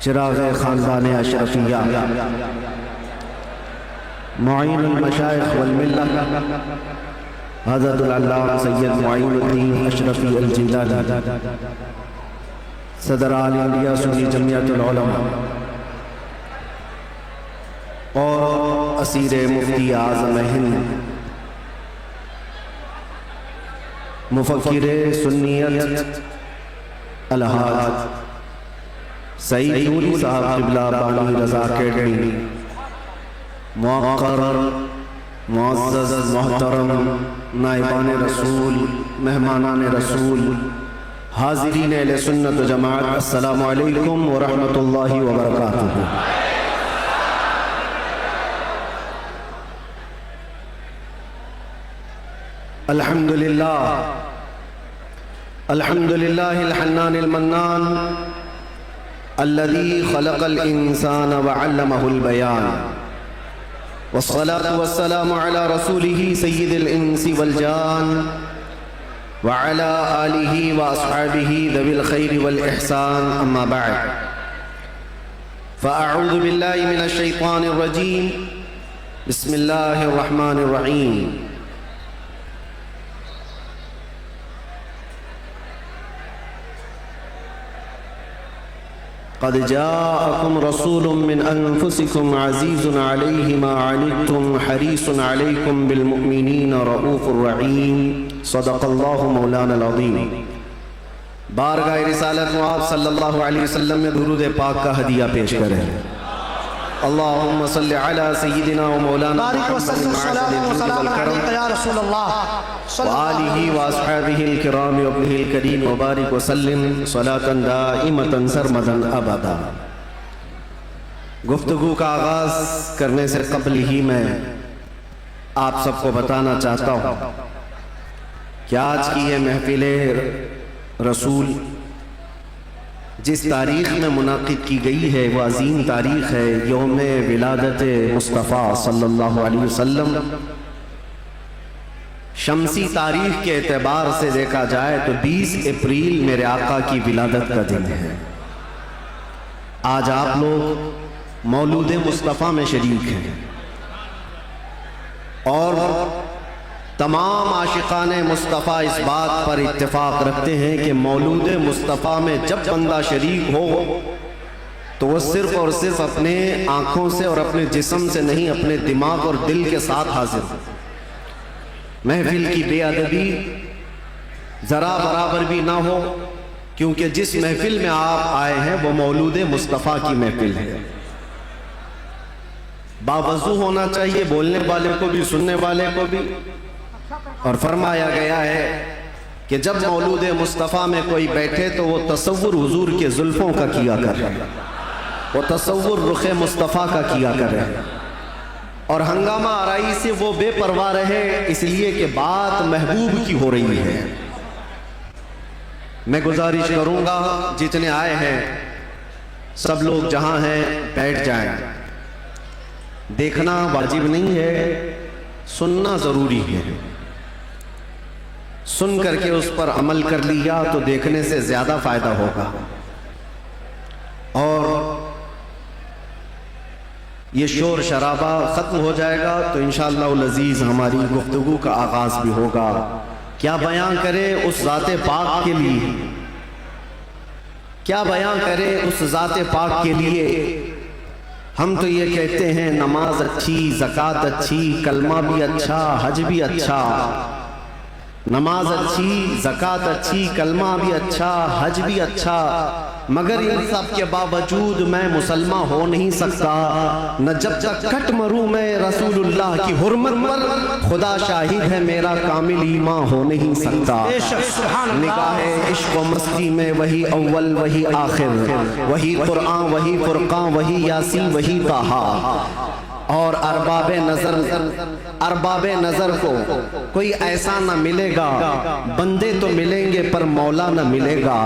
چراغ خاندان اشرفیہ، معین المشائخ والملہ، حضرت العلامہ سید معین الدین اشرفی الجیلانی، صدر آل انڈیا سنی جمعیت العلماء اور اسیر مفتی اعظم ہند، مفکر سنیت الحاج سعید نوری صاحب قبلہ بانی رضا اکیڈمی، موقر معزز محترم نائبان رسول، مہمانان رسول، حاضرین اہل سنت و جماعت، السلام علیکم ورحمۃ اللہ وبرکاتہ۔ الحمدللہ الحنان المنان الذي خلق الإنسان وعلمه البيان، والصلاة والسلام على رسوله سيد الإنس والجان وعلى آله وأصحابه ذوي الخير والإحسان، أما بعد، فأعوذ بالله من الشيطان الرجيم، بسم الله الرحمن الرحيم۔ قد جاءكم رسول من أنفسكم عزيز عليه ما عنتم حريص عليكم بالمؤمنين رؤوف رحيم، صدق الله مولانا العظيم۔ بارگاہ رسالت معاذ صلی اللہ علیہ وسلم میں درود پاک کا ہدیہ پیش کریں۔ اللہم صلی علی سیدنا و مولانا محمد وآلہ واصحابہ الکرام وابنہ الکریم وبارک وسلم صلاة دائمة سرمدا ابدا۔ گفتگو کا آغاز کرنے سے قبل ہی میں آپ سب کو بتانا چاہتا ہوں کہ آج کی یہ محفل رسول جس تاریخ میں منعقد کی گئی ہے وہ عظیم تاریخ ہے، یوم ولادت مصطفیٰ صلی اللہ علیہ وسلم۔ شمسی تاریخ کے اعتبار سے دیکھا جائے تو 20 اپریل میرے آقا کی ولادت کا دن ہے۔ آج آپ لوگ مولود مصطفیٰ میں شریک ہیں اور تمام عاشقان مصطفیٰ اس بات پر اتفاق رکھتے ہیں کہ مولود مصطفیٰ میں جب بندہ شریک ہو تو وہ صرف اور صرف اپنے آنکھوں سے اور اپنے جسم سے نہیں، اپنے دماغ اور دل کے ساتھ حاضر ہو۔ محفل کی بے ادبی ذرا برابر بھی نہ ہو، کیونکہ جس محفل میں آپ آئے ہیں وہ مولود مصطفیٰ کی محفل ہے۔ باوضو ہونا چاہیے، بولنے والے کو بھی سننے والے کو بھی، اور فرمایا گیا ہے کہ جب مولود مصطفیٰ میں کوئی بیٹھے تو وہ تصور حضور کے زلفوں کا کیا کرے، وہ تصور رخ مصطفیٰ کا کیا کرے، اور ہنگامہ آرائی سے وہ بے پرواہ رہے، اس لیے کہ بات محبوب کی ہو رہی ہے۔ میں گزارش کروں گا جتنے آئے ہیں سب لوگ جہاں ہیں بیٹھ جائیں۔ دیکھنا واجب نہیں ہے، سننا ضروری ہے۔ سن کر کے اس پر عمل کر لیا تو دیکھنے سے زیادہ فائدہ ہوگا، اور یہ شور شرابہ ختم ہو جائے گا تو انشاءاللہ العزیز ہماری گفتگو کا آغاز بھی ہوگا۔ کیا بیان کرے اس ذات پاک کے لیے، کیا بیان کرے اس ذات پاک کے لیے۔ ہم تو یہ کہتے ہیں نماز اچھی، زکوٰۃ اچھی، کلمہ بھی اچھا، حج بھی اچھا، نماز اچھی، زکوٰۃ اچھی، کلمہ بھی اچھا، حج بھی اچھا، مگر ان سب کے باوجود میں مسلمان ہو نہیں سکتا، نہ جب تک کٹ مروں میں رسول اللہ کی حرمت پر، خدا شاہد ہے میرا کامل ایمان ہو نہیں سکتا۔ نگاہ عشق و مستی میں وہی اول وہی آخر، وہی قرآن وہی فرقان وہی یاسین وہی طٰہٰ، اور ارباب نظر کو کوئی ایسا نہ ملے گا، بندے تو ملیں گے پر مولا نہ ملے گا۔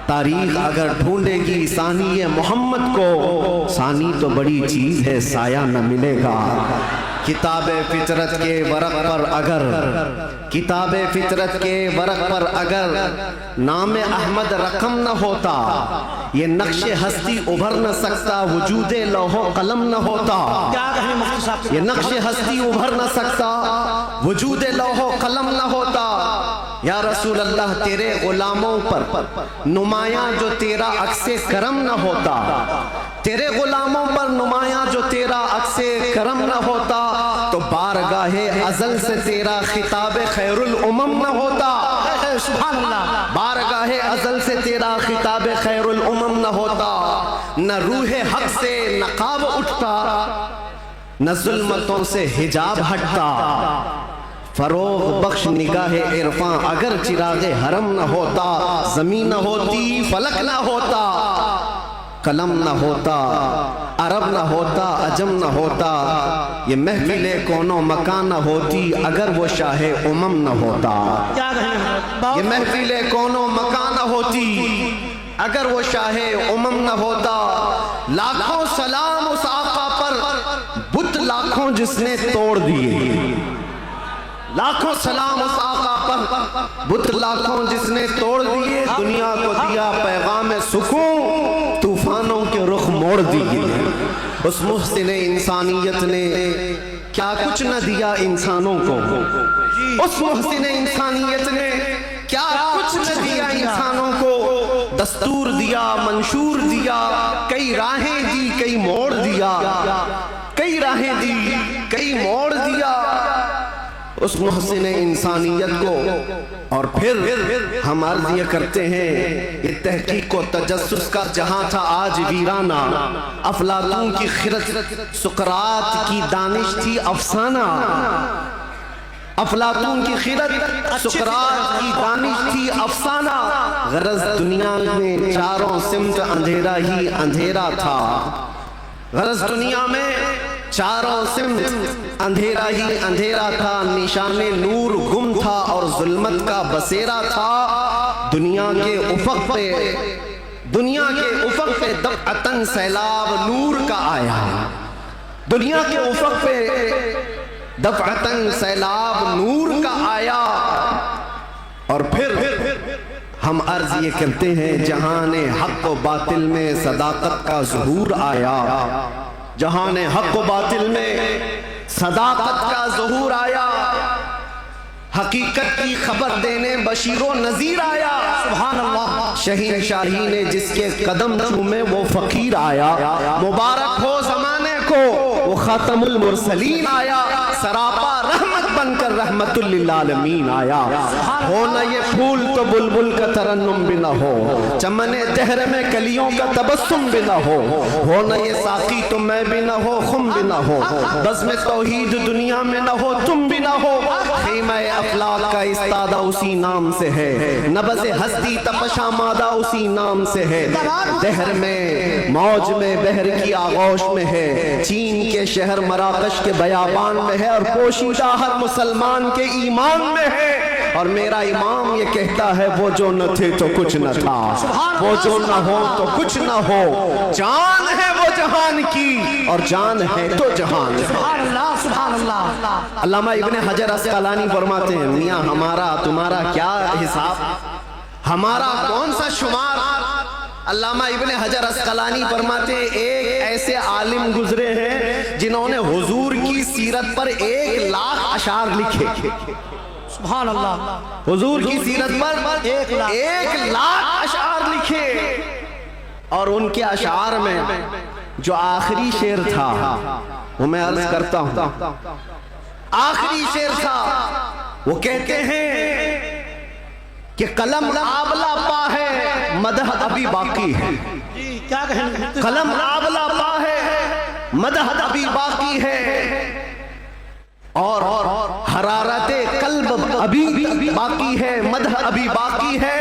تاریخ اگر ڈھونڈے گی ثانی محمد کو، ثانی تو بڑی چیز ہے سایہ نہ ملے گا۔ کتاب فطرت کے ورق پر اگر کتاب فطرت کے ورق پر اگر نام احمد رقم نہ ہوتا یہ نقش ہستی ابھر نہ سکتا وجود لوح و قلم نہ ہوتا یہ نقش ہستی ابھر نہ سکتا وجود لوح و قلم نہ ہوتا یا رسول اللہ تیرے غلاموں پر نمایاں جو تیرا عکس کرم نہ ہوتا تیرے غلاموں پر نمایاں جو تیرا عکس کرم نہ ہوتا تو بارگاہ ازل سے تیرا خطاب خیر الامم نہ ہوتا سبحان اللہ بارگاہ ازل سے تیرا خطاب خیر الامم نہ ہوتا نہ روح حق سے نقاب اٹھتا نہ ظلمتوں سے حجاب ہٹتا فروغ بخش نگاہ عرفاں اگر چراغ حرم نہ ہوتا زمین نہ ہوتی فلک نہ ہوتا قلم نہ ہوتا عرب نہ ہوتا عجم نہ ہوتا یہ محفل کون و مکان نہ ہوتی اگر وہ شاہ امم نہ ہوتا یہ محفل کون و مکان نہ ہوتی اگر وہ شاہ امم نہ ہوتا لاکھوں سلام اس آقا پر بت لاکھوں جس نے توڑ دیے لاکھوں سلام اس آقا پر بت لاکھوں جس نے توڑ دیے دنیا کو دیا پیغام سکون طوفانوں کے رخ موڑ دیے اس محسن انسانیت نے کیا کچھ نہ دیا انسانوں کو اس محسن انسانیت نے کیا کچھ نہ دیا انسانوں کو دستور دیا منشور دیا کئی راہیں دی کئی موڑ دیا کئی راہیں دی کئی موڑ دیا اس محسن انسانیت کو اور پھر ہم عرض یہ کرتے ہیں یہ تحقیق و تجسس کا جہاں تھا آج ویرانہ افلاطون کی خرد سقراط کی دانش تھی افسانہ افلاطون کی خرد سقراط کی دانش تھی افسانہ غرض دنیا میں چاروں سمت اندھیرا ہی اندھیرا تھا غرض دنیا میں چاروں سمت اندھیرا ہی اندھیرا تھا نشان نور گم تھا اور ظلمت کا بسیرا تھا دنیا کے افق پہ دفعتاً سیلاب نور کا آیا دنیا کے افق پہ دفعتاً سیلاب نور کا آیا اور پھر ہم عرض یہ کرتے ہیں جہان حق و باطل میں صداقت کا ظہور آیا جہان حق و باطل میں صداقت کا ظہور آیا حقیقت کی خبر دینے بشیر و نذیر آیا سبحان اللہ شہین شاہی نے جس کے قدم چومے وہ فقیر آیا مبارک ہو زمانے کو وہ خاتم المرسلین آیا سراپا رحمت بن کر رحمت للعالمین آیا ہو نہ یہ پھول تو بلبل کا ترنم بھی نہ ہو چمن دہر میں کلیوں کا تبسم بھی نہ ہو نہ یہ ساقی تو میں بھی نہ ہو خم بھی نہ ہو بزم توحید دنیا میں نہ ہو تم بھی نہ ہو خیمہ افلاق کا استادہ اسی نام سے ہے نبض ہستی تپش آمادہ اسی نام سے ہے دہر میں موج میں بحر کی آغوش میں ہے چین کے شہر مراکش کے بیابان میں ہے اور پوشیدہ ہر مسلمان کے ایمان میں ہے اور میرا امام یہ کہتا ہے وہ جو نہ تھے تو کچھ نہ تھا وہ جو نہ ہو تو کچھ نہ ہو جان ہے وہ جہان کی اور جان ہے تو جہان سبحان اللہ سبحان اللہ علامہ ابن حجر اسقلانی فرماتے ہیں میاں ہمارا تمہارا کیا حساب ہمارا کون سا شمار علامہ ابن حجر اسقلانی فرماتے ہیں ایک ایسے عالم گزرے ہیں جنہوں نے حضور کی سیرت پر 1,00,000 اشعار لکھے سبحان اللہ حضور کی سیرت پر 1,00,000 اشعار لکھے اور ان کے اشعار میں جو آخری شعر تھا وہ میں عرض کرتا ہوں آخری شعر تھا وہ کہتے ہیں کہ قلم آبلا پا ہے مدح ابھی باقی ہے قلم آبلا پا ہے مدح ابھی باقی ہے اور حرارت قلب ابھی باقی ہے مدح ابھی باقی ہے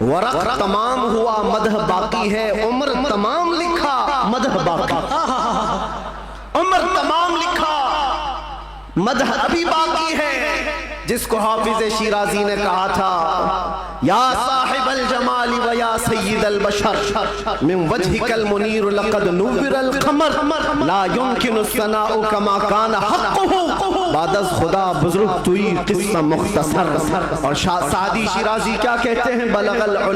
ورق تمام ہوا مدح باقی ہے عمر تمام لکھا مدح باقی عمر تمام لکھا مدح ابھی باقی ہے جس کو حافظ شیرازی نے کہا تھا یا صاحب صاحب الجمال و یا سید البشر من وجهك المنیر لقد نور القمر لا يمكن الثناء كما كان حقه بعد از خدا بزرگ توئی قصہ مختصر. اور سعدی شیرازی کیا کہتے ہیں؟ بلغ العلا